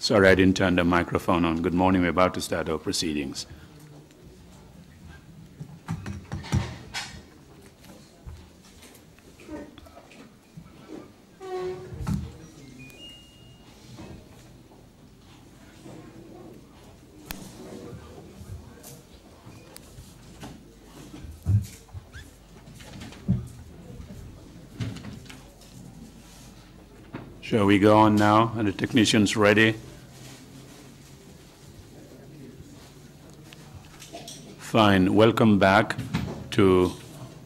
Sorry, I didn't turn the microphone on. Good morning. We're about to start our proceedings. Shall we go on now? Are the technicians ready? Fine. Welcome back to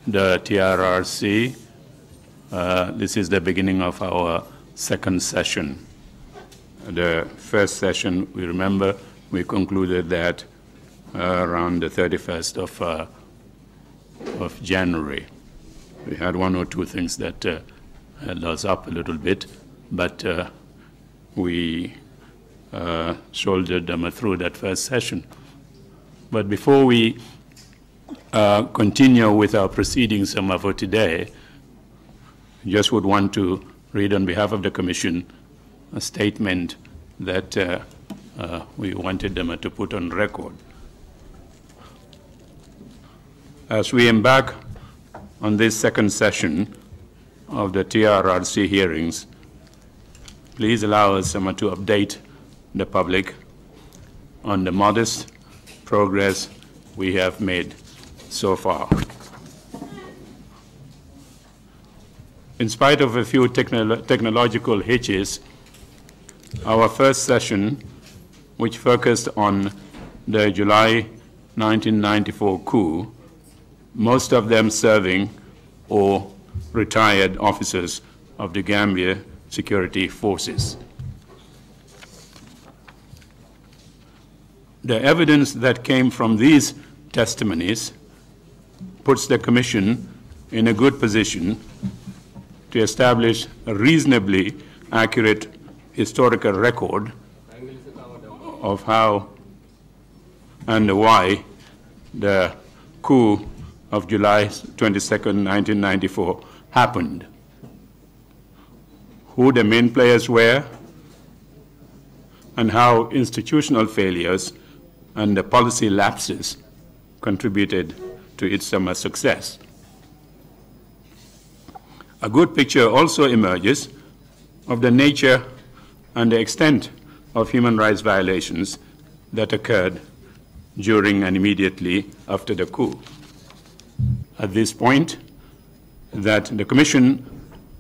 the TRRC. This is the beginning of our second session. The first session, we remember, we concluded that around the 31st of January. We had one or two things that held us up a little bit, but we shouldered them through that first session. But before we continue with our proceedings for today, I just would want to read on behalf of the Commission a statement that we wanted them to put on record. As we embark on this second session of the TRRC hearings, please allow us to update the public on the modest progress we have made so far. In spite of a few technological hitches, our first session, which focused on the July 1994 coup, most of them serving or retired officers of the Gambia security forces. The evidence that came from these testimonies puts the Commission in a good position to establish a reasonably accurate historical record of how and why the coup of July 22nd, 1994 happened, who the main players were, and how institutional failures and the policy lapses contributed to its success. A good picture also emerges of the nature and the extent of human rights violations that occurred during and immediately after the coup. At this point, that the Commission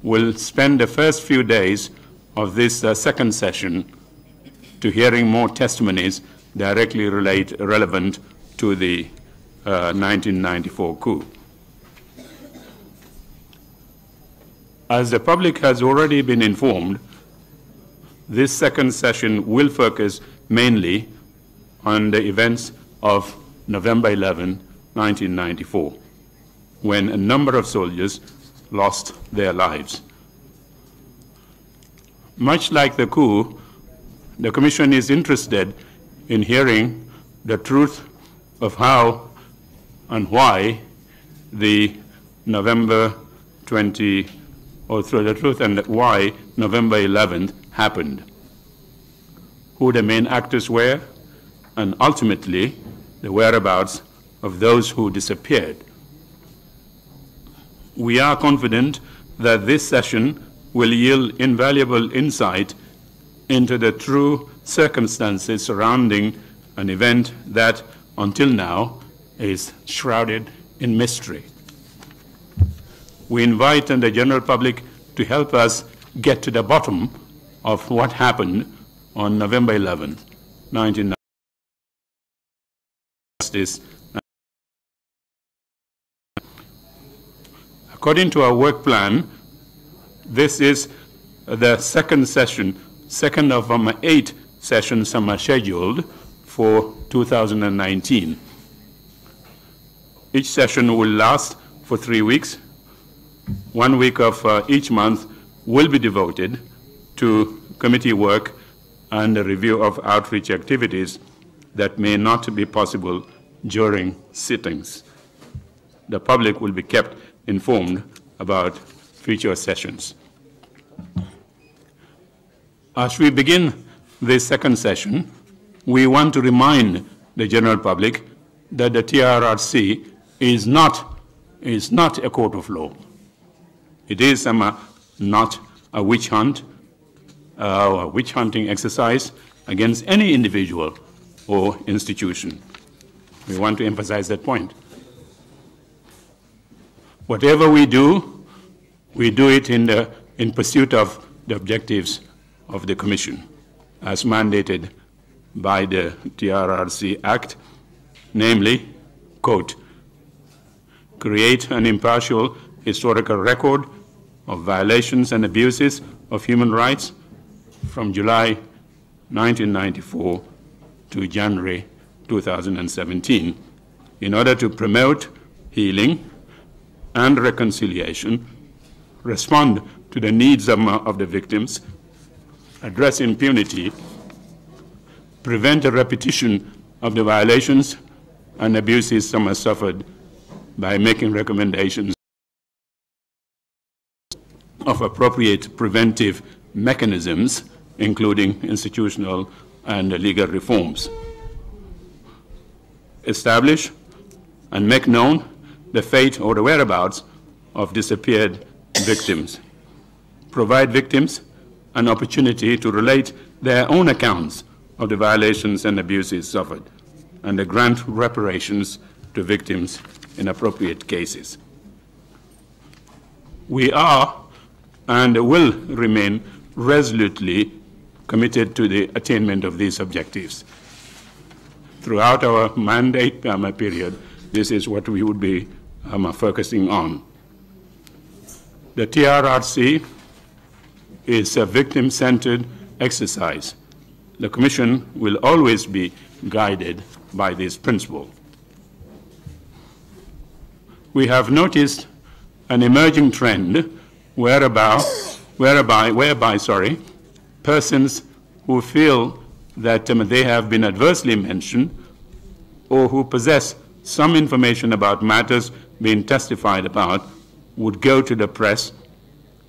will spend the first few days of this second session to hearing more testimonies directly relevant to the 1994 coup. As the public has already been informed, this second session will focus mainly on the events of November 11, 1994, when a number of soldiers lost their lives. Much like the coup, the Commission is interested in hearing the truth of how and why the November 20, or through the truth and why November 11th happened, who the main actors were, and ultimately the whereabouts of those who disappeared. We are confident that this session will yield invaluable insight into the true circumstances surrounding an event that, until now, is shrouded in mystery. We invite the general public to help us get to the bottom of what happened on November 11, 1990. According to our work plan, this is the second session, second of 8 sessions scheduled for 2019. Each session will last for 3 weeks. 1 week of each month will be devoted to committee work and a review of outreach activities that may not be possible during sittings. The public will be kept informed about future sessions. As we begin this second session, we want to remind the general public that the TRRC is not a court of law. It is not a witch hunt, a witch hunting exercise against any individual or institution. We want to emphasize that point. Whatever we do it in pursuit of the objectives of the Commission, as mandated by the TRRC Act, namely, quote, create an impartial historical record of violations and abuses of human rights from July 1994 to January 2017 in order to promote healing and reconciliation, respond to the needs of the victims, address impunity, prevent a repetition of the violations and abuses some have suffered by making recommendations of appropriate preventive mechanisms, including institutional and legal reforms. Establish and make known the fate or the whereabouts of disappeared victims. Provide victims an opportunity to relate their own accounts of the violations and abuses suffered, and grant reparations to victims in appropriate cases. We are and will remain resolutely committed to the attainment of these objectives. Throughout our mandate period, this is what we would be focusing on. The TRRC is a victim-centered exercise. The Commission will always be guided by this principle. We have noticed an emerging trend whereby persons who feel that they have been adversely mentioned or who possess some information about matters being testified about would go to the press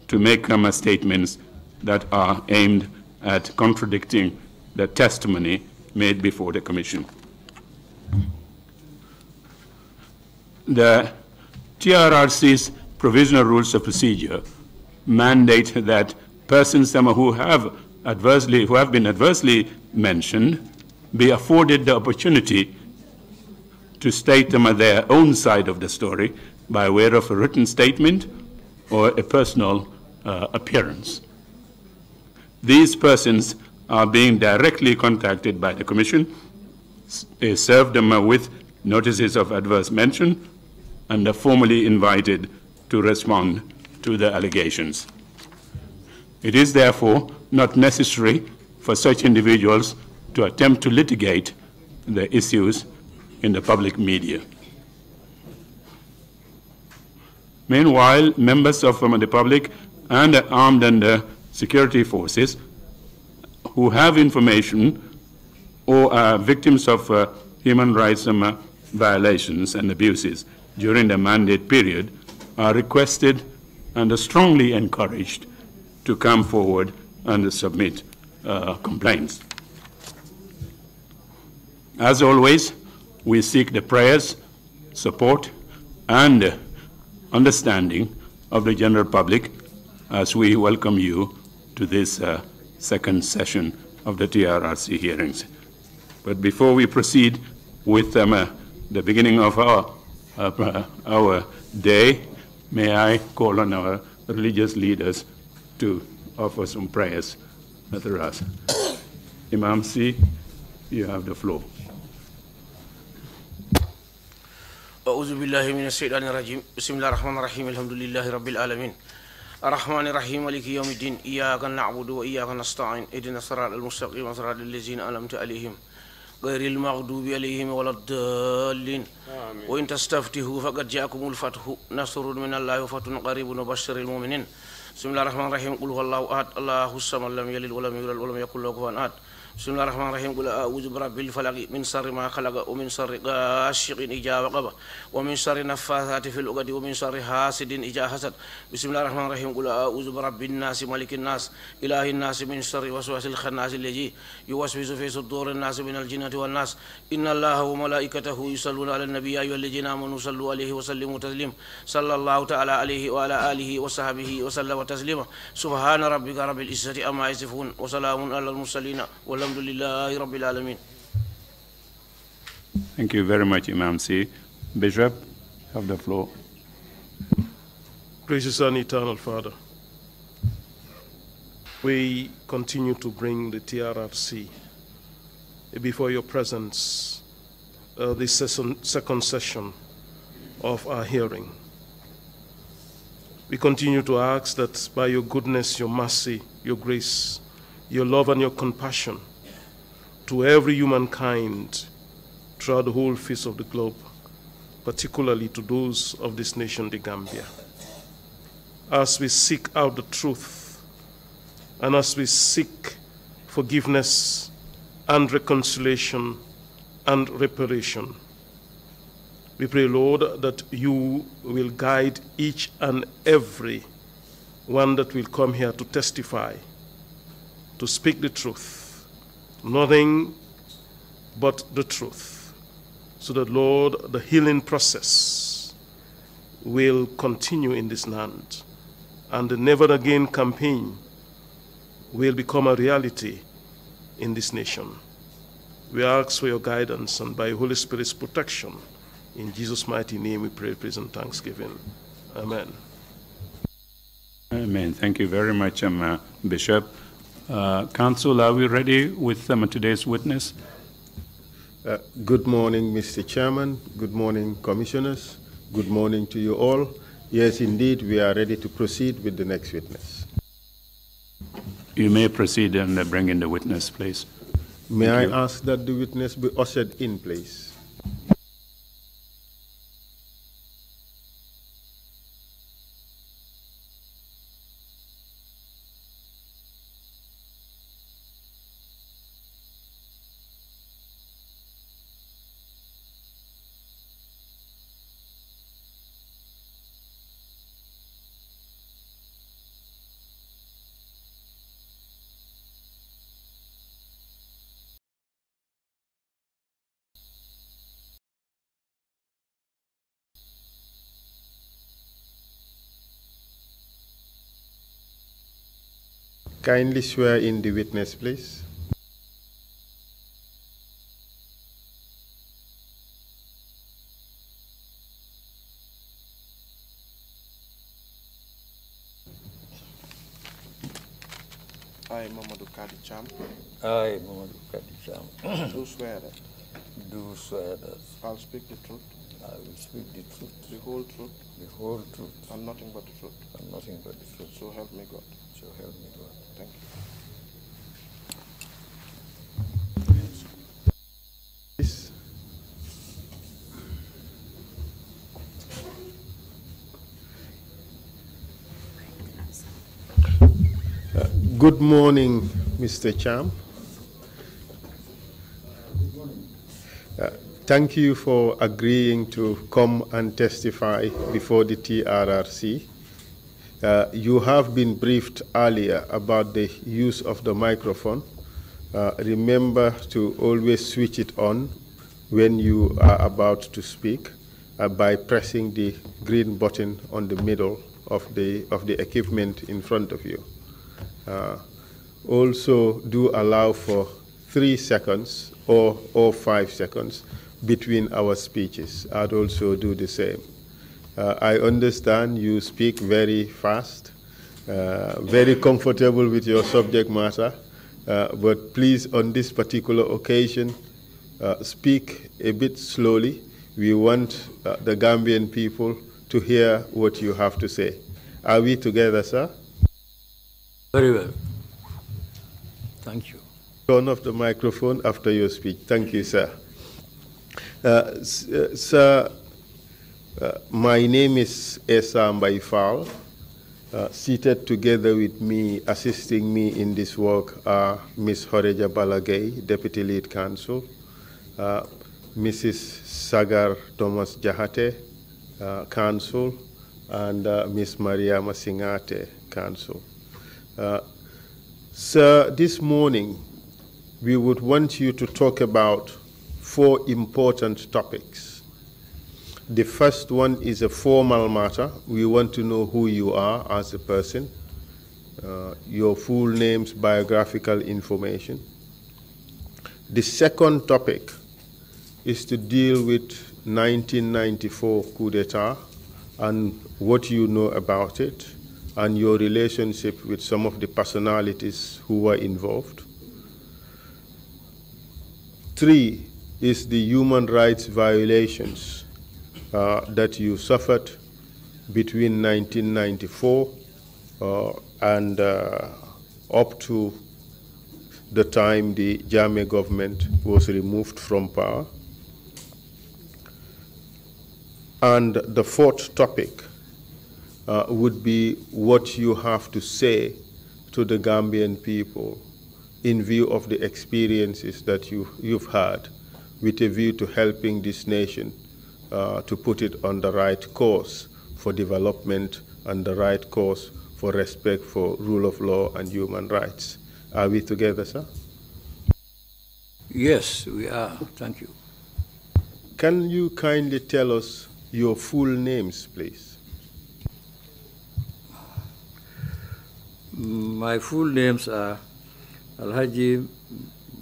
to make statements that are aimed at contradicting the testimony made before the Commission. The TRRC's provisional rules of procedure mandate that persons who have been adversely mentioned be afforded the opportunity to state their own side of the story by way of a written statement or a personal appearance. These persons are being directly contacted by the Commission, served them with notices of adverse mention, and are formally invited to respond to the allegations. It is therefore not necessary for such individuals to attempt to litigate the issues in the public media. Meanwhile, members of the public and the armed and security forces who have information or are victims of human rights violations and abuses during the mandate period are requested and are strongly encouraged to come forward and submit complaints. As always, we seek the prayers, support, and understanding of the general public as we welcome you to this second session of the TRRC hearings. But before we proceed with the beginning of our day, may I call on our religious leaders to offer some prayers for us. Imam C, you have the floor. أعوذ بالله من الشيطان الرجيم بسم الله الرحمن الرحيم الحمد لله رب العالمين الرحمن الرحيم مالك يوم الدين إياك نعبد وإياك نستعين اهدنا الصراط المستقيم صراط الذين أنعمت عليهم غير المغضوب عليهم ولا الضالين وإن تستفتحوا فقد جاءكم الفتح نصر من الله وفتح قريب وبشر المؤمنين بسم الله الرحمن الرحيم قل هو الله أحد الله الصمد لم يلد ولم يولد ولم يكن له كفوا أحد بسم الله الرحمن الرحيم قل أعوذ برب الفلق من شر ما خلق ومن شر غاسق إذا وقب ومن شر النفاثات في العقد ومن شر حاسد إذا حسد بسم الله الرحمن الرحيم قل أعوذ برب الناس ملك الناس إله الناس من شر وسواس الخناس الذي يوسوس في صدور الناس من الجنة والناس إن الله وملائكته يصلون على النبي يا أيها الذين آمنوا صلوا عليه وسلموا تسليما صلى الله تعالى عليه وعلى آله وصحبه وسلم تسليما سبحان ربك رب العزة عما يصفون وسلام على المرسلين والحمد لله رب العالمين. Thank you very much, Imam C. Bishop, have the floor. Gracious and eternal Father, we continue to bring the TRRC before your presence this second session of our hearing. We continue to ask that by your goodness, your mercy, your grace, your love and your compassion to every humankind throughout the whole face of the globe, particularly to those of this nation, the Gambia. As we seek out the truth and as we seek forgiveness and reconciliation and reparation, we pray, Lord, that you will guide each and every one that will come here to testify, to speak the truth, nothing but the truth, so that, Lord, the healing process will continue in this land, and the Never Again campaign will become a reality in this nation. We ask for your guidance, and by Holy Spirit's protection, in Jesus' mighty name we pray, praise, and thanksgiving. Amen. Amen. Thank you very much, Bishop. Council, are we ready with today's witness? Good morning, Mr. Chairman. Good morning, Commissioners. Good morning to you all. Yes, indeed, we are ready to proceed with the next witness. You may proceed and bring in the witness, please. May I ask that the witness be ushered in, please? Kindly swear in the witness, please. I, Mamadou Kadi Cham, I, Mamadou Kadi Cham, do swear that I'll speak the truth, I will speak the truth, the whole truth, and nothing but the truth. and nothing but the truth. So help me God. So help me God. Thank you. Please. Good morning, Mr. Cham. Thank you for agreeing to come and testify before the TRRC. You have been briefed earlier about the use of the microphone. Remember to always switch it on when you are about to speak by pressing the green button on the middle of the equipment in front of you. Also do allow for 3 seconds or 5 seconds between our speeches. I'd also do the same. I understand you speak very fast, very comfortable with your subject matter, but please, on this particular occasion, speak a bit slowly. We want the Gambian people to hear what you have to say. Are we together, sir? Very well. Thank you. Turn off the microphone after your speech. Thank you, sir. Sir, my name is Esa Mbaifal. Seated together with me, assisting me in this work are Ms. Horeja Balagay, Deputy Lead Counsel, Mrs. Sagar Thomas Jahate, Counsel, and Ms. Maria Masingate, Counsel. Sir, this morning we would want you to talk about 4 important topics. The first one is a formal matter. We want to know who you are as a person, your full names, biographical information. The second topic is to deal with 1994 coup d'etat and what you know about it and your relationship with some of the personalities who were involved. 3 is the human rights violations that you suffered between 1994 and up to the time the Jammeh government was removed from power. And the 4th topic would be what you have to say to the Gambian people in view of the experiences that you've had with a view to helping this nation to put it on the right course for development and the right course for respect for rule of law and human rights. Are we together, sir? Yes, we are. Thank you. Can you kindly tell us your full names, please? My full names are Alhaji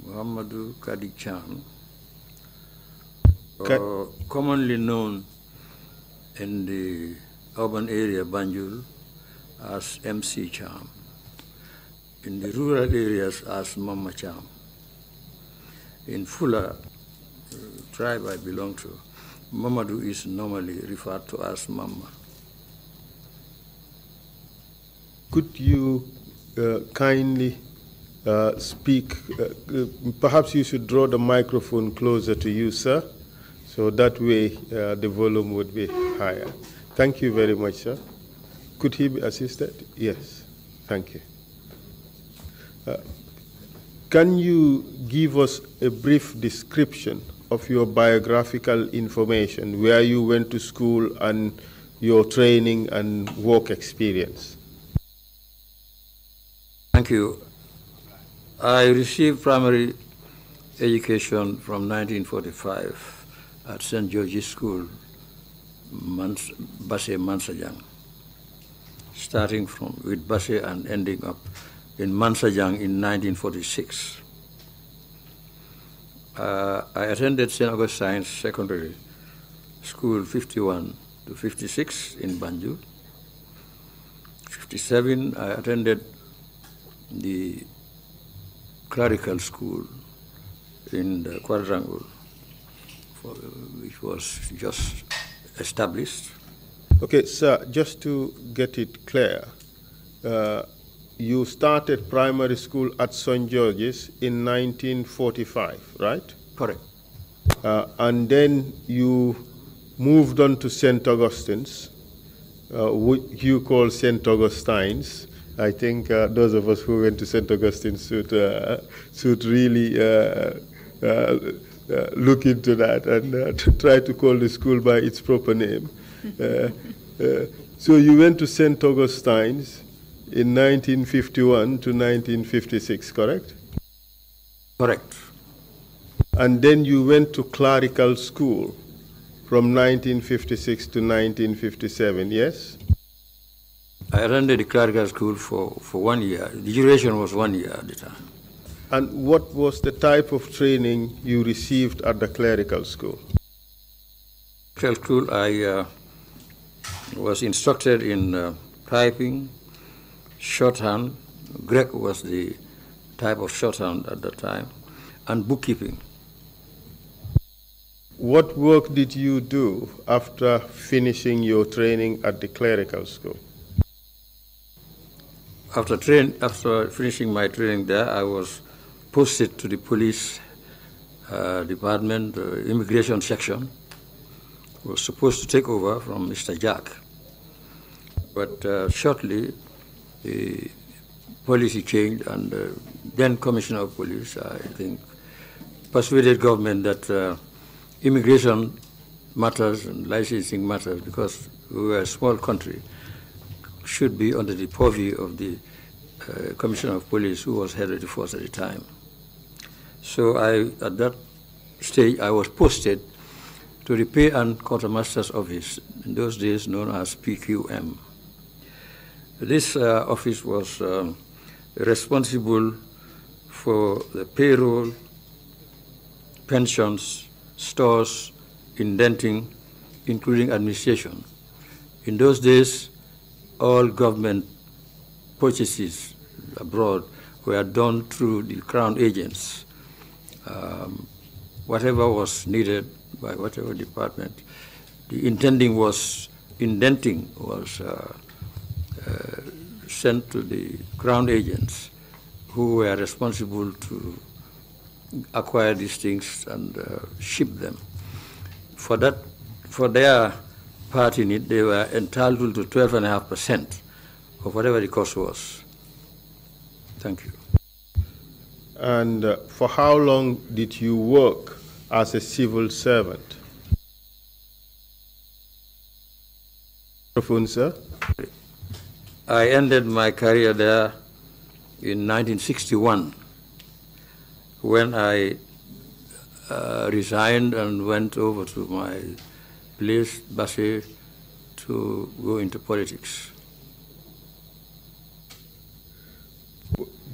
Muhammadu Kadi Chan, commonly known in the urban area Banjul as MC Cham, in the rural areas as Mama Cham. In Fula tribe I belong to, Mamadou is normally referred to as Mama. Could you kindly speak, perhaps you should draw the microphone closer to you, sir, so that way the volume would be higher. Thank you very much, sir. Could he be assisted? Yes, thank you. Can you give us a brief description of your biographical information, where you went to school and your training and work experience? Thank you. I received primary education from 1945 at St. George's School, Basse Mansajang, starting with Basse and ending up in Mansajang in 1946. I attended St. Augustine's Secondary School 51 to 56 in Banjul. 57, I attended the clerical school in the Quadrangle, which was just established. Okay, sir, just to get it clear, you started primary school at St. George's in 1945, right? Correct. And then you moved on to St. Augustine's, what you call St. Augustine's. I think those of us who went to St. Augustine's should really look into that and to try to call the school by its proper name. So you went to St. Augustine's in 1951 to 1956, correct? Correct. And then you went to clerical school from 1956 to 1957, yes? I attended the clerical school for 1 year. The duration was 1 year at the time. And what was the type of training you received at the clerical school? Clerical school, I was instructed in typing, shorthand. Greek was the type of shorthand at the time, and bookkeeping. What work did you do after finishing your training at the clerical school? After finishing my training there, I was posted to the police department, immigration section. I was supposed to take over from Mr. Jack. But shortly, the policy changed, and then Commissioner of Police, I think, persuaded government that immigration matters and licensing matters, because we were a small country, should be under the purview of the Commissioner of Police, who was head of the force at the time. So at that stage, I was posted to the Pay and Quartermaster's Office, in those days known as PQM. This office was responsible for the payroll, pensions, stores, indenting, including administration. In those days, all government purchases abroad were done through the Crown agents. Whatever was needed by whatever department, the indenting was sent to the Crown agents, who were responsible to acquire these things and ship them. For their part in it, they were entitled to 12.5% of whatever the cost was. Thank you. And for how long did you work as a civil servant? Microphone, sir. I ended my career there in 1961, when I resigned and went over to my place, Basse, to go into politics.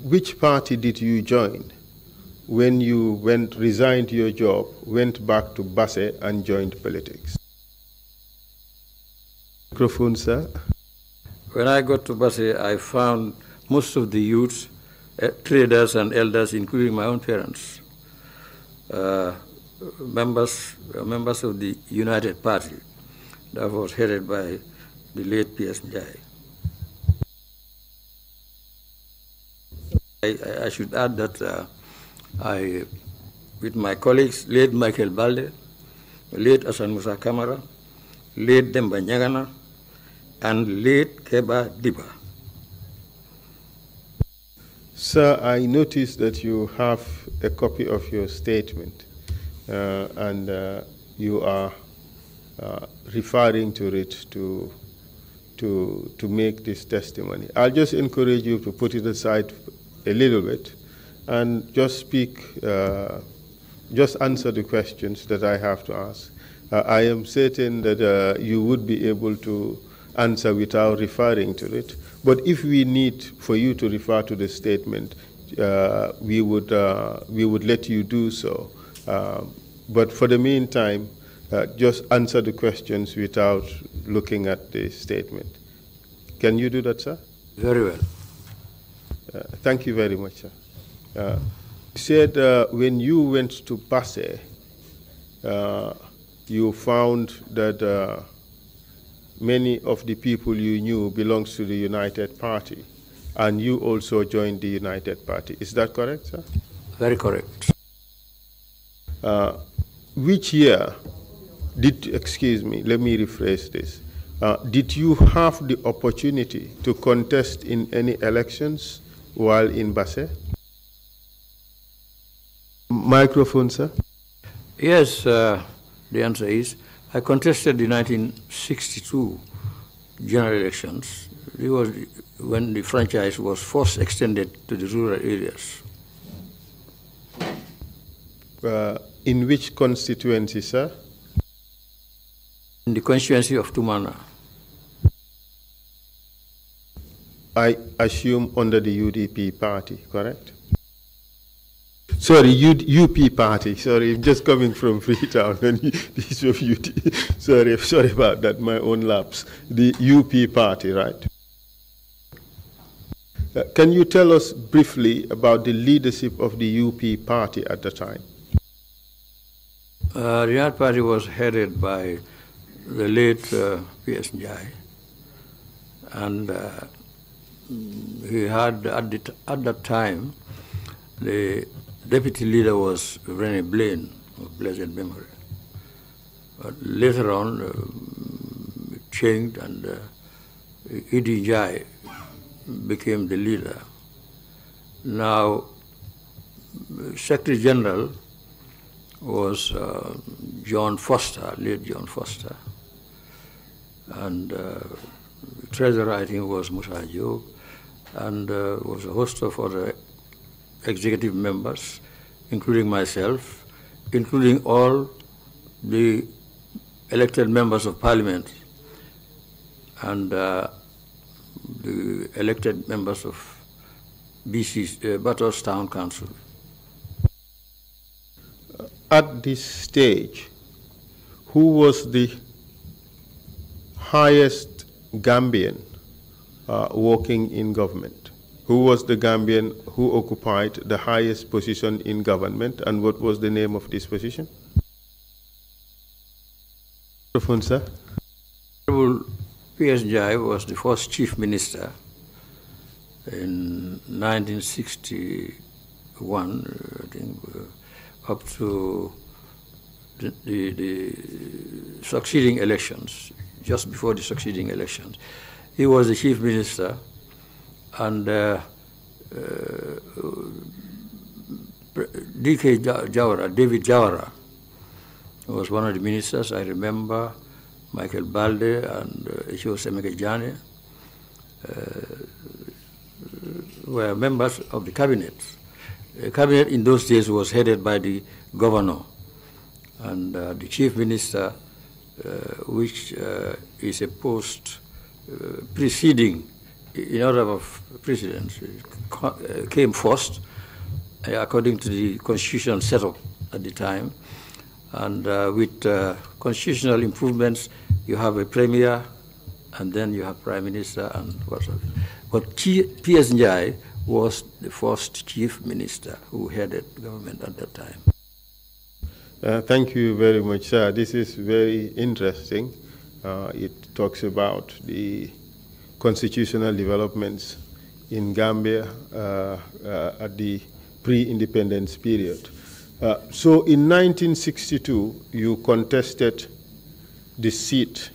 Which party did you join when you resigned your job, went back to Basse and joined politics? Microphone, sir. When I got to Basse, I found most of the youths, traders and elders, including my own parents, members of the United Party that was headed by the late P.S. Njai. I should add that I, with my colleagues, late Michael Balde, late Asan Musa Kamara, late Demba Nyagana, and late Keba Diba. Sir, I noticed that you have a copy of your statement, and you are referring to it to make this testimony. I'll just encourage you to put it aside a little bit and just speak, just answer the questions that I have to ask. I am certain that you would be able to answer without referring to it. But if we need for you to refer to the statement, we would let you do so. But for the meantime, just answer the questions without looking at the statement. Can you do that, sir? Very well. Thank you very much, sir. You said when you went to Basse, you found that many of the people you knew belongs to the United Party, and you also joined the United Party. Is that correct, sir? Very correct. Which year excuse me, let me rephrase this. Did you have the opportunity to contest in any elections while in Basse? Microphone, sir. Yes, the answer is, I contested the 1962 general elections. It was when the franchise was first extended to the rural areas. In which constituency, sir? In the constituency of Tumana. I assume under the UDP party, correct? Sorry, UP party. Sorry, I'm just coming from Freetown and this of UD. Sorry about that, my own lapse. The UP party, right? Can you tell us briefly about the leadership of the UP party at the time? The United Party was headed by the late P.S. Njai, and he had at that time the deputy leader was Rene Blaine of blessed memory. But later on, it changed, and Idi Njai became the leader. Now, Secretary General was John Foster, late John Foster, and Treasurer, I think, was Musa Job, and was a host of other executive members, including myself, including all the elected members of parliament and the elected members of Batos Town Council. At this stage, who was the highest Gambian working in government? Who was the Gambian who occupied the highest position in government, and what was the name of this position? Sir. P.S. Njai was the first chief minister in 1961, I think, up to the succeeding elections, just before the succeeding elections. He was the chief minister, and D.K. Jawara, David Jawara, was one of the ministers. I remember Michael Balde and H.O. Semekejane were members of the cabinet. The cabinet in those days was headed by the governor, and the chief minister, which is a post preceding, in order of precedence, came first, according to the constitutional setup at the time. And with constitutional improvements, you have a premier, and then you have prime minister, and whatsoever. But P.S. Njai was the first chief minister who headed government at that time. Thank you very much, sir. This is very interesting. It talks about the constitutional developments in Gambia at the pre-independence period. So in 1962, you contested the seat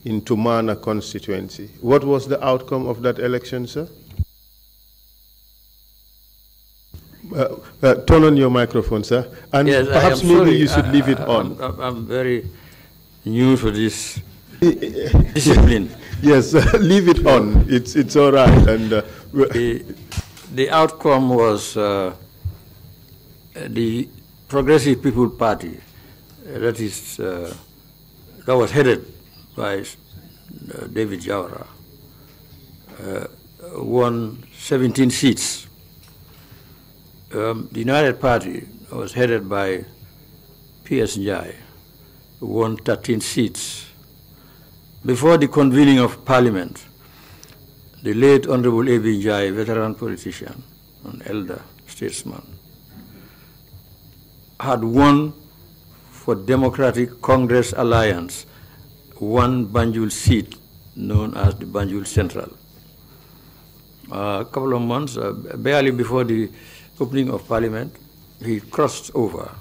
in Tumana constituency. What was the outcome of that election, sir? Turn on your microphone, sir. And yes, perhaps maybe you should leave it on. I'm very new to this discipline. Yes, leave it on. It's all right. And the outcome was the Progressive People Party, that was headed by David Jawara, won 17 seats. The United Party was headed by P.S. Njai, who won 13 seats. Before the convening of Parliament, the late Honorable A.B. Njai, veteran politician and elder statesman, had won for Democratic Congress Alliance one Banjul seat known as the Banjul Central. A couple of months, barely before the opening of Parliament, he crossed over,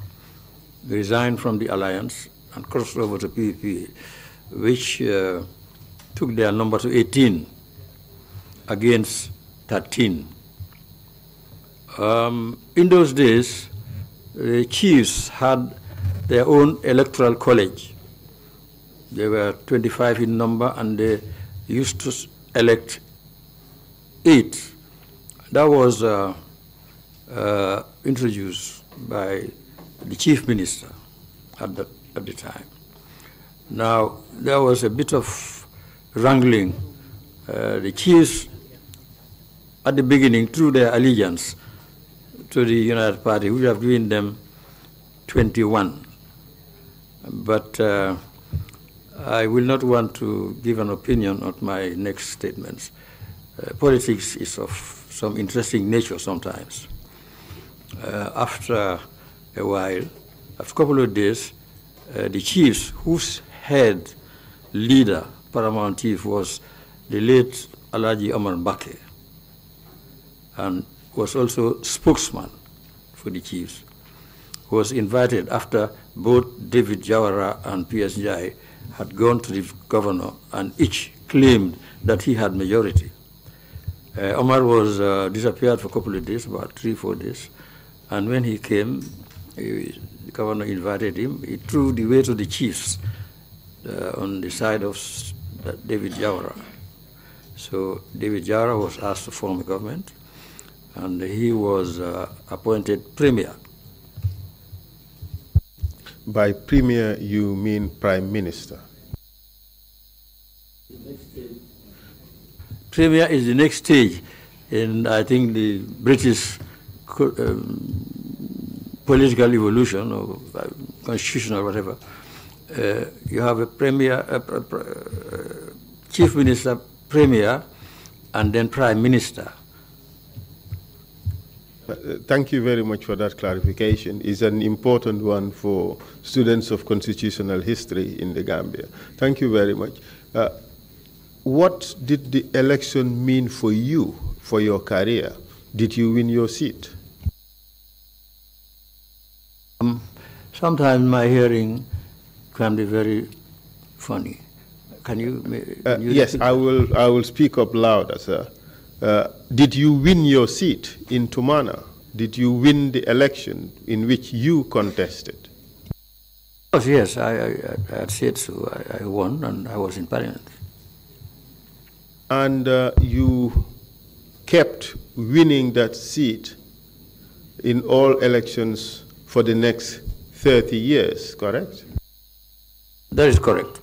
resigned from the alliance, and crossed over to PPP, which took their number to 18 against 13. In those days, the chiefs had their own electoral college. They were 25 in number, and they used to elect 8. That was introduced by the chief minister at the time. Now, there was a bit of wrangling. The chiefs, at the beginning, threw their allegiance to the United Party, which have given them 21. But I will not want to give an opinion on my next statements. Politics is of some interesting nature sometimes. After a while, after a couple of days, the chiefs, whose head leader, paramount chief, was the late Alhaji Omar Mbake, and was also spokesman for the chiefs, was invited after both David Jawara and P.S. Njai had gone to the governor and each claimed that he had majority. Omar was disappeared for a couple of days, about 3-4 days, and when he came, the governor invited him. He threw the way to the chiefs on the side of David Jawara. So David Jawara was asked to form a government, and he was appointed premier. By premier, you mean prime minister? Premier is the next stage in, I think, the British political evolution or constitution or whatever. You have a premier, chief minister, premier, and then prime minister. Thank you very much for that clarification. It's an important one for students of constitutional history in the Gambia. Thank you very much. What did the election mean for you, for your career? Did you win your seat? Sometimes my hearing can be very funny. Can you yes, I will speak up louder, sir. Did you win your seat in Tumana? Did you win the election in which you contested? Yes, I had said so. I won and I was in parliament. And you kept winning that seat in all elections for the next 30 years, correct? That is correct.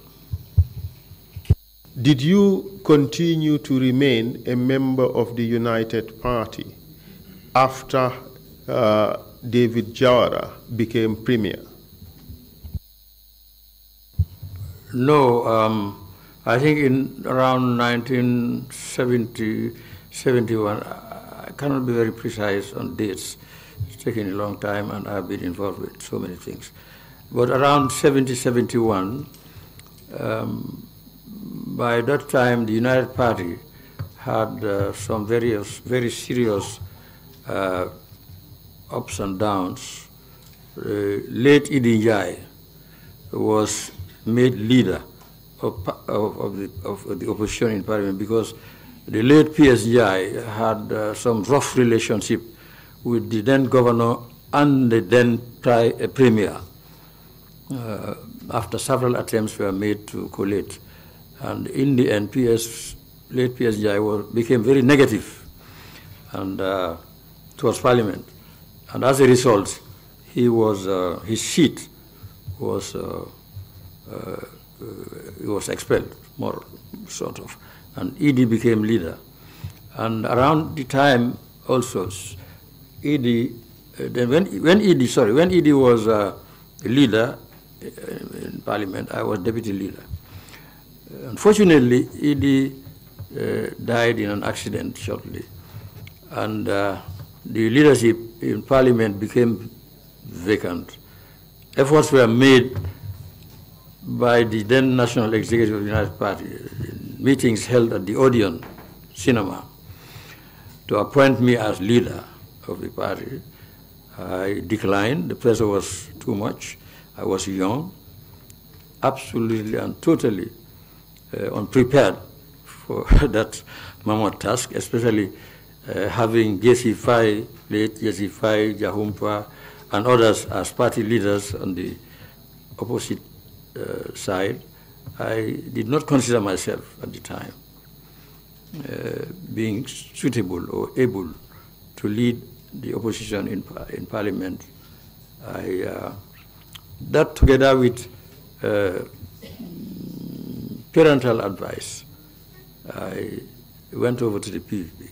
Did you continue to remain a member of the United Party after David Jawara became premier? No, I think in around 1970, 71, I cannot be very precise on dates. It's taken a long time and I've been involved with so many things. But around 70, 71, by that time, the United Party had some very serious ups and downs. Late Idi Njai was made leader of the opposition in parliament because the late P.S. Njai had some rough relationship with the then governor and the then premier. After several attempts were made to collate. And in the end, late P.S. Njai became very negative and towards Parliament. And as a result, his seat was expelled, more sort of. And Idi became leader. And around the time also, Idi, when Idi was leader in Parliament, I was deputy leader. Unfortunately, Idi died in an accident shortly, and the leadership in Parliament became vacant. Efforts were made by the then National Executive of the United Party, meetings held at the Odeon Cinema, to appoint me as leader of the party. I declined. The pressure was too much. I was young, absolutely and totally unprepared for that mammoth task, especially having Jesse Fai, late Jesse Fai, Jahumpa, and others as party leaders on the opposite side. I did not consider myself at the time being suitable or able to lead the opposition in Parliament. That together with parental advice, I went over to the PVP.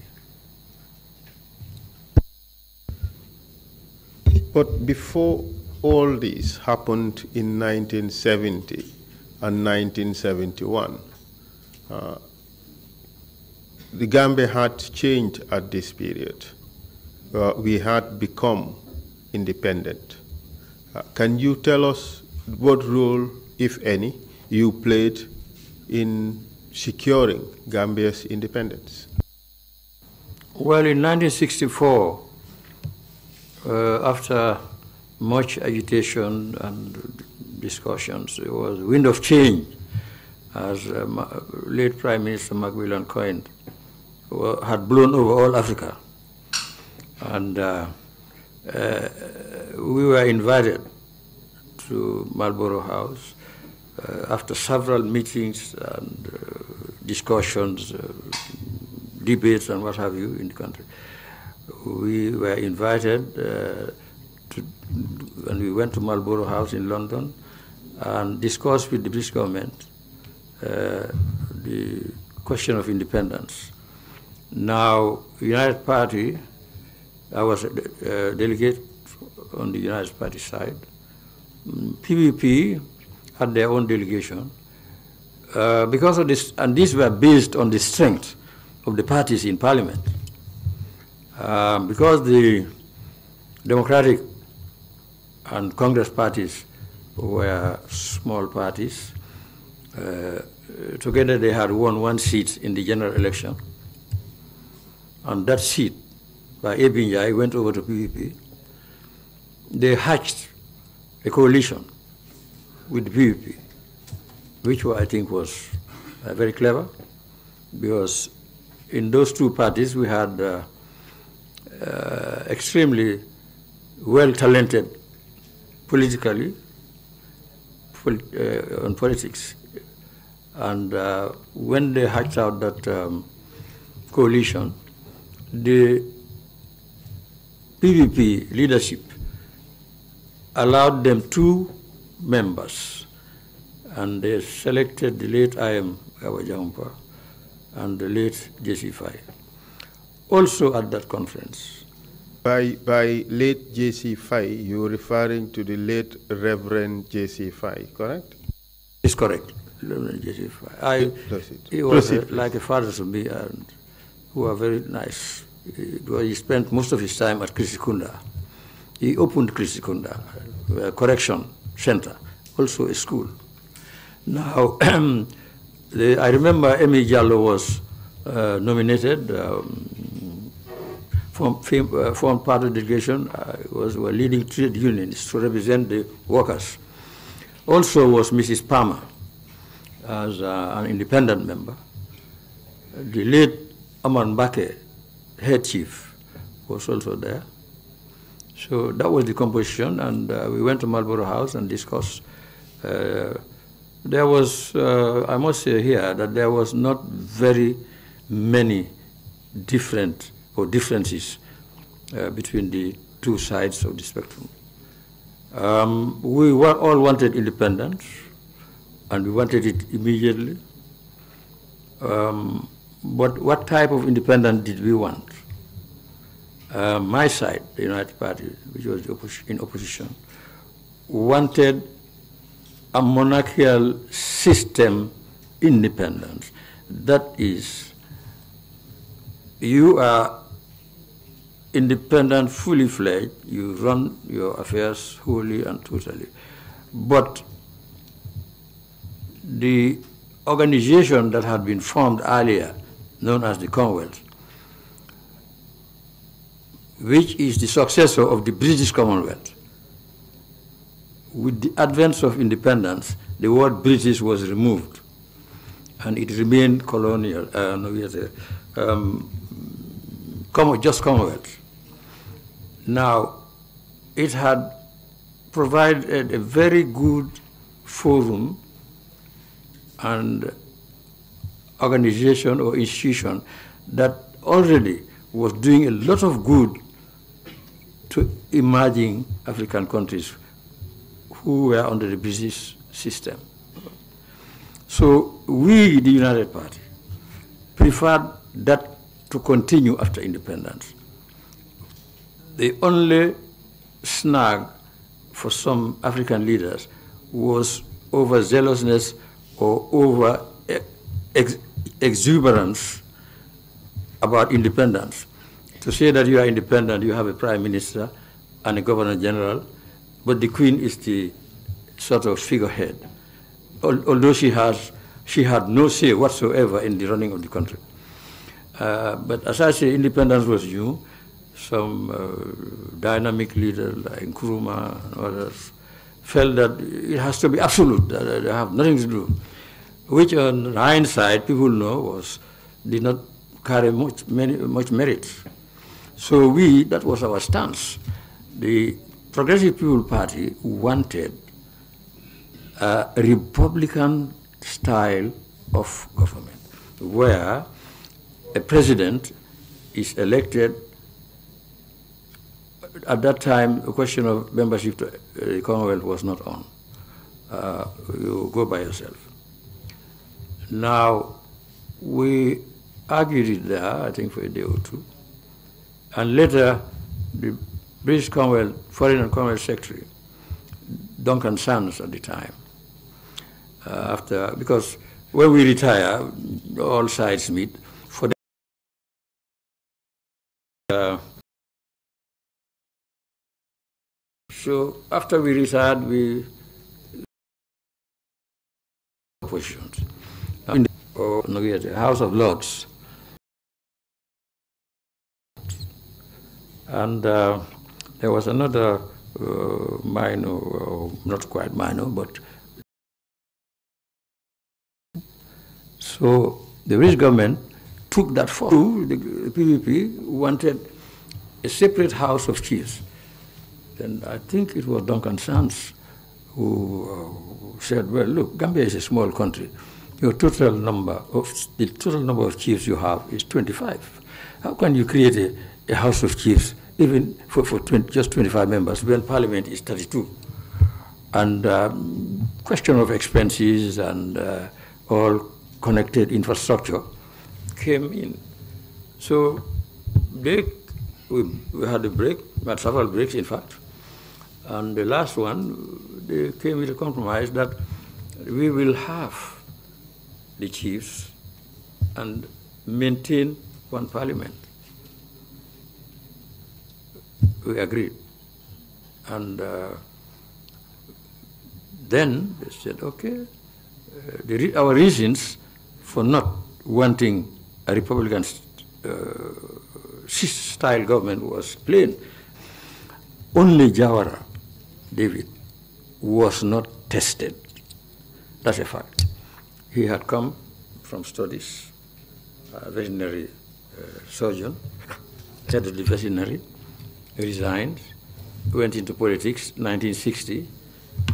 But before all this happened in 1970 and 1971, the Gambia had changed at this period. We had become independent. Can you tell us what role, if any, you played in securing Gambia's independence? Well, in 1964, after much agitation and discussions, there was a wind of change, as late Prime Minister Macmillan coined, had blown over all Africa. And we were invited to Marlborough House after several meetings and discussions, debates and what have you in the country. We were invited and we went to Marlborough House in London and discussed with the British government the question of independence. Now, United Party, I was a delegate on the United Party side. PPP had their own delegation. Because of this, and these were based on the strength of the parties in Parliament. Because the Democratic and Congress parties were small parties, together they had won one seat in the general election. And that seat by Ebinjai went over to PPP. They hatched a coalition with the PPP, which I think was very clever, because in those two parties we had extremely well-talented politically on politics. And when they hatched out that coalition, the PPP leadership allowed them 2 members, and they selected the late I.M. Gawajampa and the late J.C. Faye. Also at that conference. By late J.C. Faye, you're referring to the late Reverend J.C. Faye, correct? It's correct, Reverend J.C. Faye. He was like a father to me, and who are very nice. He spent most of his time at Krisikunda. He opened Krisikunda, a correction center, also a school. Now, I remember Emi Jallo was nominated, formed part of the delegation, were leading trade unions to represent the workers. Also was Mrs. Palmer as an independent member. The late Aman Bake, head chief, was also there. So that was the composition, and we went to Marlborough House and discussed. There was, I must say here, that there was not very many differences between the two sides of the spectrum. We all wanted independence, and we wanted it immediately. But what type of independence did we want? My side, the United Party, which was in opposition, wanted a monarchical system independence. That is, you are independent, fully fledged, you run your affairs wholly and totally. But the organization that had been formed earlier, known as the Commonwealth, which is the successor of the British Commonwealth. With the advent of independence, the word British was removed, and it remained colonial, just Commonwealth. Now, it had provided a very good forum and organization or institution that already was doing a lot of good to emerging African countries who were under the British system. So we, the United Party, preferred that to continue after independence. The only snag for some African leaders was overzealousness or over exuberance about independence. To say that you are independent, you have a prime minister and a governor general, but the queen is the sort of figurehead, although she had no say whatsoever in the running of the country. But as I say, independence was new. Some dynamic leaders like Nkrumah and others felt that it has to be absolute, that they have nothing to do. which on hindsight people know did not carry much merit. So that was our stance. The Progressive People Party wanted a Republican style of government, where a president is elected. At that time, the question of membership to the Commonwealth was not on. You go by yourself. Now, we argued it there, I think, for a day or two. And later, the British Commonwealth, Foreign and Commonwealth Secretary, Duncan Sands at the time, because when we retire, all sides meet. For so after we retired, we positions in the House of Lords, and there was another minor, not quite minor, but so the British government took that forward. The PPP wanted a separate House of Chiefs. Then I think it was Duncan Sands who said, well, look, Gambia is a small country. The total number of chiefs you have is 25. How can you create a House of Chiefs even for just 25 members when Parliament is 32? And question of expenses and all connected infrastructure came in. So we had a break, we had several breaks in fact, and the last one, they came with a compromise that we will have the chiefs and maintain one parliament. We agreed. And then they said, okay, our reasons for not wanting a Republican style government was plain. Only Jawara, David, was not tested. That's a fact. He had come from studies, a veterinary surgeon, head of the veterinary, resigned, went into politics, 1960.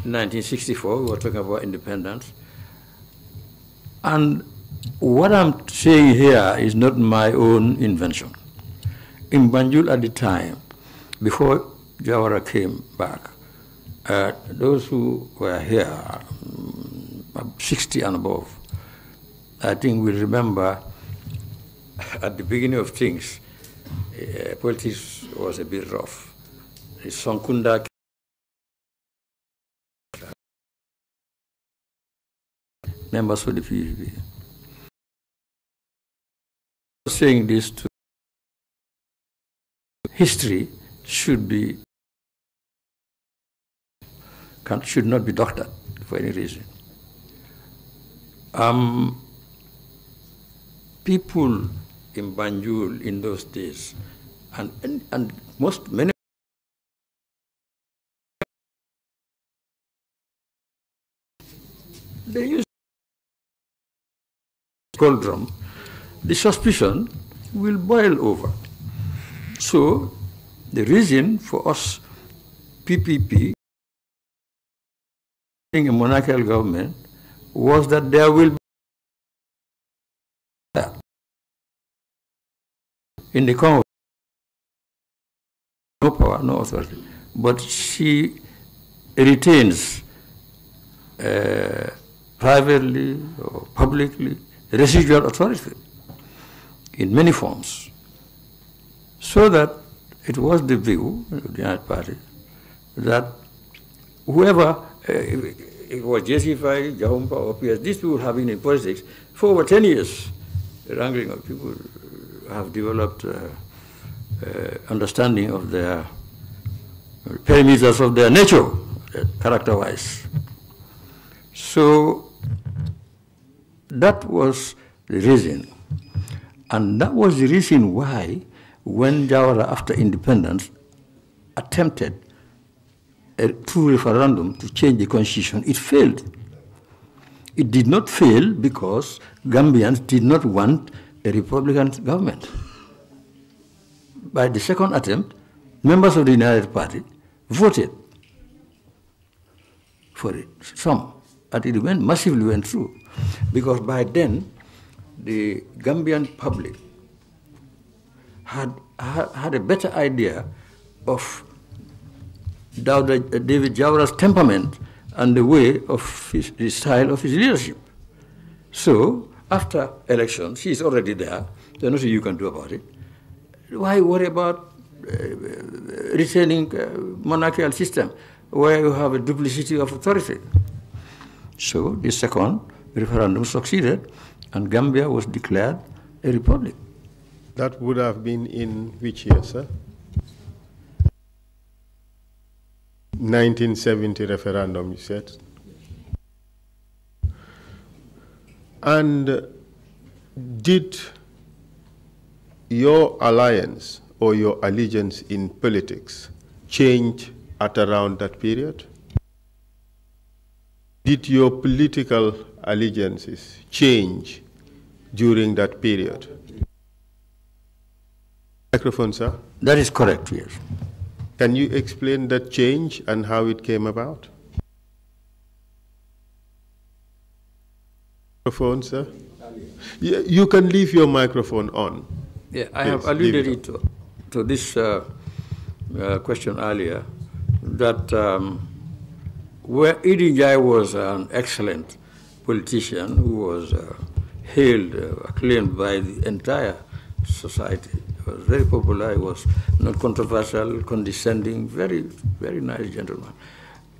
1964, we were talking about independence. And what I'm saying here is not my own invention. In Banjul at the time, before Jawara came back, those who were here, 60 and above, I think will remember at the beginning of things, politics was a bit rough. Sonkunda members for the PPP. Saying this to history should not be doctored for any reason. People in Banjul in those days, and many they used cold drum, the suspicion will boil over. So the reason for us PPP being a monarchical government was that there will be in the Congo no power, no authority, but she retains privately or publicly residual authority in many forms. So that it was the view of the United Party that whoever, it was JC5, Jahumpa, or PS, these people have been in politics for over 10 years. The wrangling of people have developed understanding of their parameters of their nature, character-wise. So that was the reason. And that was the reason why when Jawara, after independence, attempted a true referendum to change the constitution, it failed. It did not fail because Gambians did not want a Republican government. By the second attempt, members of the United Party voted for it, some, and it massively went through. Because by then, the Gambian public had a better idea of David Jawara's temperament and the way of the style of his leadership. So, after elections, he is already there. There's nothing you can do about it. Why worry about retaining monarchical system where you have a duplicity of authority? So, the second referendum succeeded, and Gambia was declared a republic. That would have been in which year, sir? 1970 referendum, you said. And did your alliance or your allegiance in politics change at around that period? Did your political allegiances change during that period? Microphone, sir. That is correct, yes. Can you explain that change and how it came about? Microphone, sir. You can leave your microphone on. Yeah, I have alluded to this question earlier, that where Idi Jai was an excellent politician who was hailed, acclaimed by the entire society. He was very popular, he was not controversial, condescending, very, very nice gentleman.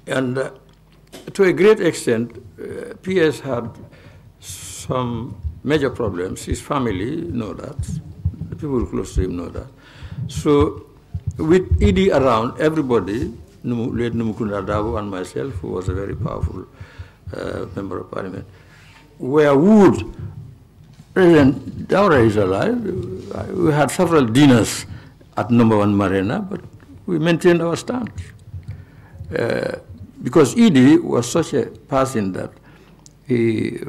And to a great extent, PS had some major problems. His family know that. The people close to him know that. So with Idi around, everybody, late Numukunda Dabo and myself, who was a very powerful member of parliament, were wooed. President Daura is alive. We had several dinners at #1 Marina, but we maintained our stance. Because Idi was such a person that he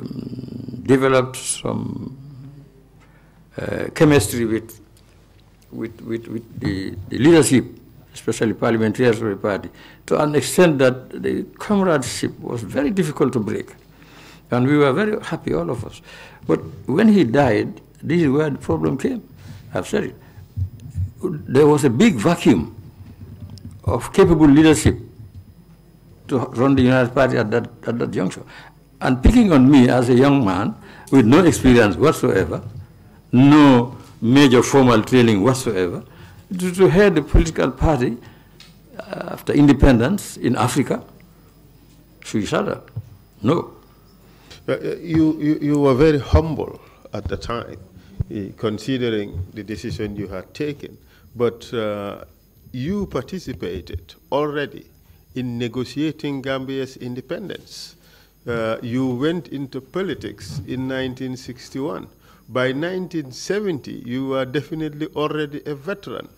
developed some chemistry with the leadership, especially parliamentarians of the party, to an extent that the comradeship was very difficult to break. And we were very happy, all of us. But when he died, this is where the problem came. I've said it. There was a big vacuum of capable leadership to run the United Party at that juncture. And picking on me as a young man with no experience whatsoever, no major formal training whatsoever, to head the political party after independence in Africa, suicidal. No. You were very humble at the time, considering the decision you had taken. But you participated already in negotiating Gambia's independence. You went into politics in 1961. By 1970, you were definitely already a veteran.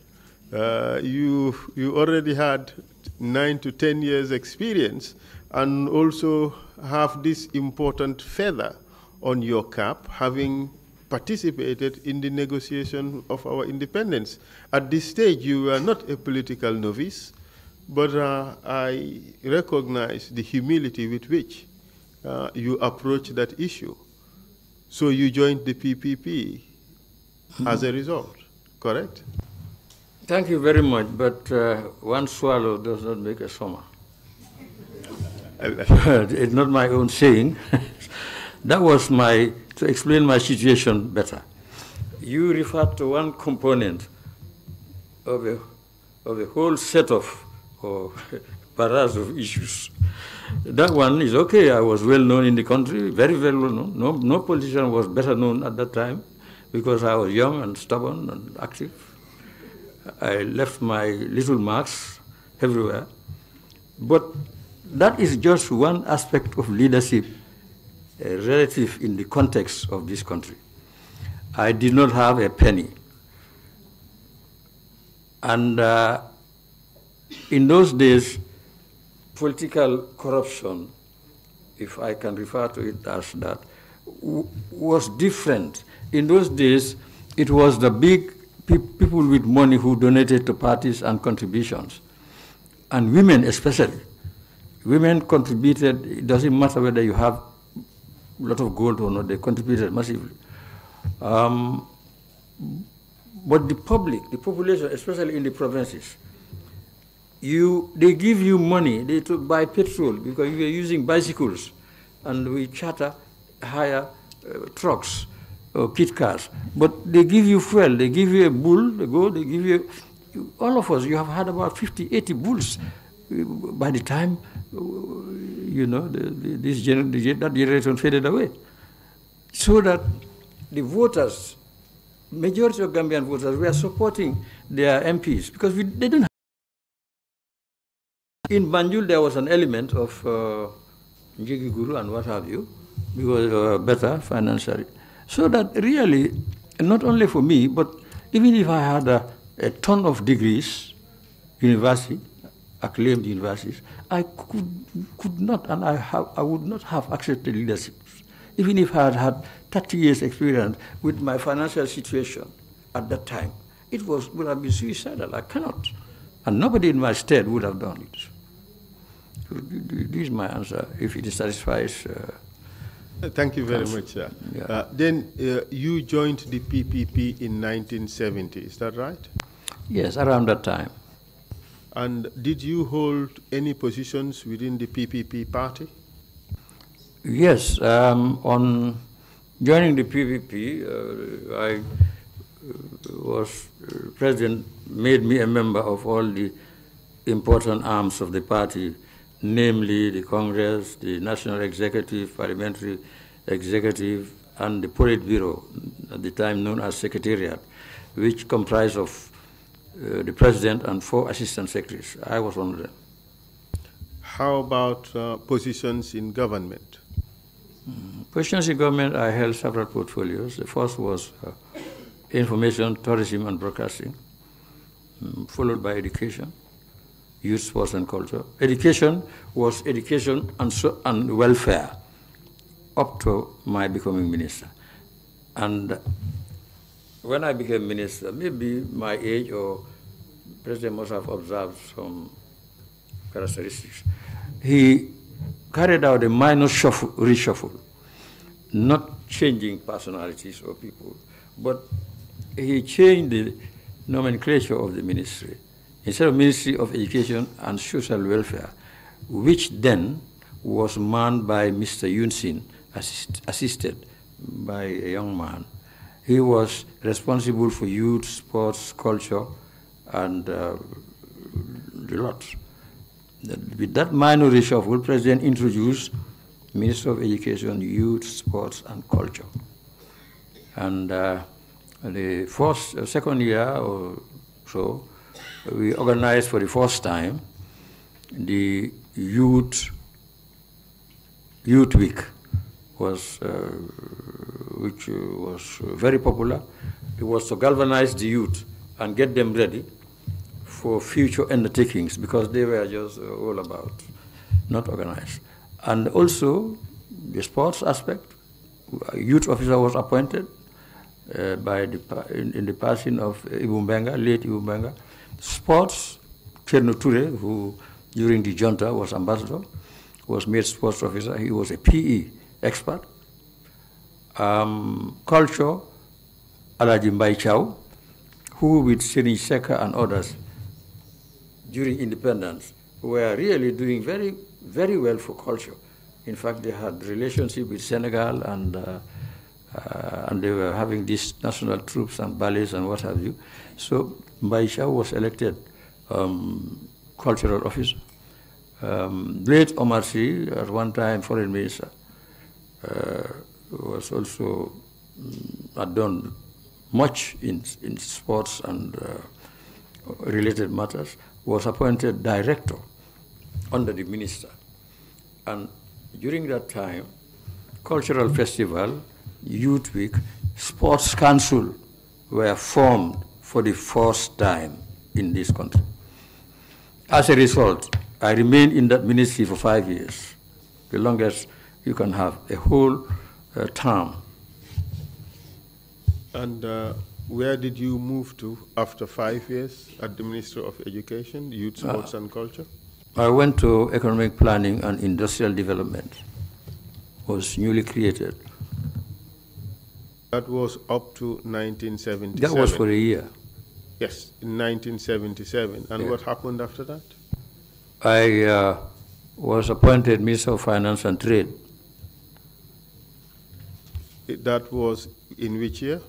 You already had 9 to 10 years experience, and also have this important feather on your cap, having participated in the negotiation of our independence. At this stage, you were not a political novice, but I recognize the humility with which you approached that issue. So you joined the PPP as a result, correct? Thank you very much, but one swallow does not make a summer. It's not my own saying. That was to explain my situation better. You referred to one component of a whole set of barrage of issues. That one is okay. I was well known in the country, very, very well known. No politician was better known at that time because I was young and stubborn and active. I left my little marks everywhere. But that is just one aspect of leadership relative in the context of this country. I did not have a penny. And in those days, political corruption if I can refer to it as that, was different. In those days, it was the big people with money who donated to parties and contributions, and women especially. Women contributed. It doesn't matter whether you have a lot of gold or not, they contributed massively. But the public, the population, especially in the provinces, they give you money to buy petrol because you are using bicycles, and we charter, hire trucks or kit cars. But they give you fuel, they give you a bull, they give you, all of us, you have had about 50, 80 bulls. By the time, that generation faded away. So that the voters, majority of Gambian voters, were supporting their MPs because they didn't have. In Banjul, there was an element of Njigi Guru and what have you, because better financially. So that really, not only for me, but even if I had a ton of degrees, university, acclaimed universities, I could not, and I would not have access to leadership. Even if I had had 30 years experience with my financial situation at that time, would have been suicidal. I cannot. And nobody in my state would have done it. So this is my answer, if it satisfies. Thank you very much, sir. Yeah. Then you joined the PPP in 1970, is that right? Yes, around that time. And did you hold any positions within the PPP party? Yes, on joining the PPP, President made me a member of all the important arms of the party, namely the Congress, the National Executive, Parliamentary Executive, and the Politburo, at the time known as Secretariat, which comprised of the President and 4 Assistant Secretaries. I was one of them. How about positions in government? Positions in government, I held several portfolios. The first was information, tourism, and broadcasting, followed by education, youth, sports, and culture. Education was education and welfare up to my becoming minister. And when I became minister, maybe my age or President must have observed some characteristics. He carried out a minor reshuffle, not changing personalities or people, but he changed the nomenclature of the ministry. Instead of Ministry of Education and Social Welfare, which then was manned by Mr. Yunsin, assisted by a young man. He was responsible for youth, sports, culture, and the lot. With that minor reshuffle, President introduced Minister of Education, Youth, Sports, and Culture. And the second year or so, we organized for the first time the Youth Week, which was very popular. It was to galvanize the youth and get them ready for future undertakings because they were just all about, not organized. And also the sports aspect, a youth officer was appointed in the passing of Ibumbenga, late Ibumbenga. Sports, Cherno Ture, who during the junta was ambassador, was made sports officer. He was a PE expert. Culture, Alaji Mbai Chow, who with Seni Seka and others during independence were really doing very, very well for culture. In fact, they had relationship with Senegal and they were having these national troops and ballets and what have you. So Mbai Chow was elected cultural officer. Late Omar Sy, at one time foreign minister, was also had done much in sports and related matters, was appointed director under the minister. And during that time, cultural festival, Youth Week, Sports Council were formed for the first time in this country. As a result, I remained in that ministry for 5 years, the longest you can have a whole term. And where did you move to after 5 years at the Ministry of Education, Youth, Sports and Culture? I went to Economic Planning and Industrial Development. Was newly created. That was up to 1977. That was for a year. Yes, in 1977. And what happened after that? I was appointed Minister of Finance and Trade. That was in which year?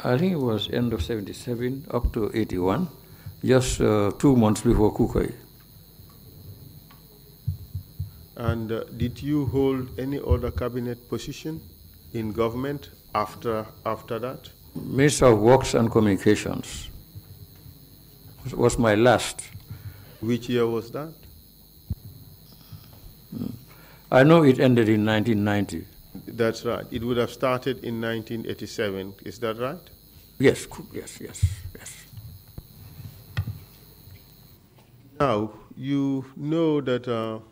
I think it was end of 77 up to 81, just 2 months before Kukoi. And did you hold any other cabinet position in government after that? Minister of Works and Communications was my last. Which year was that? I know it ended in 1990. That's right. It would have started in 1987. Is that right? Yes. Now, you know that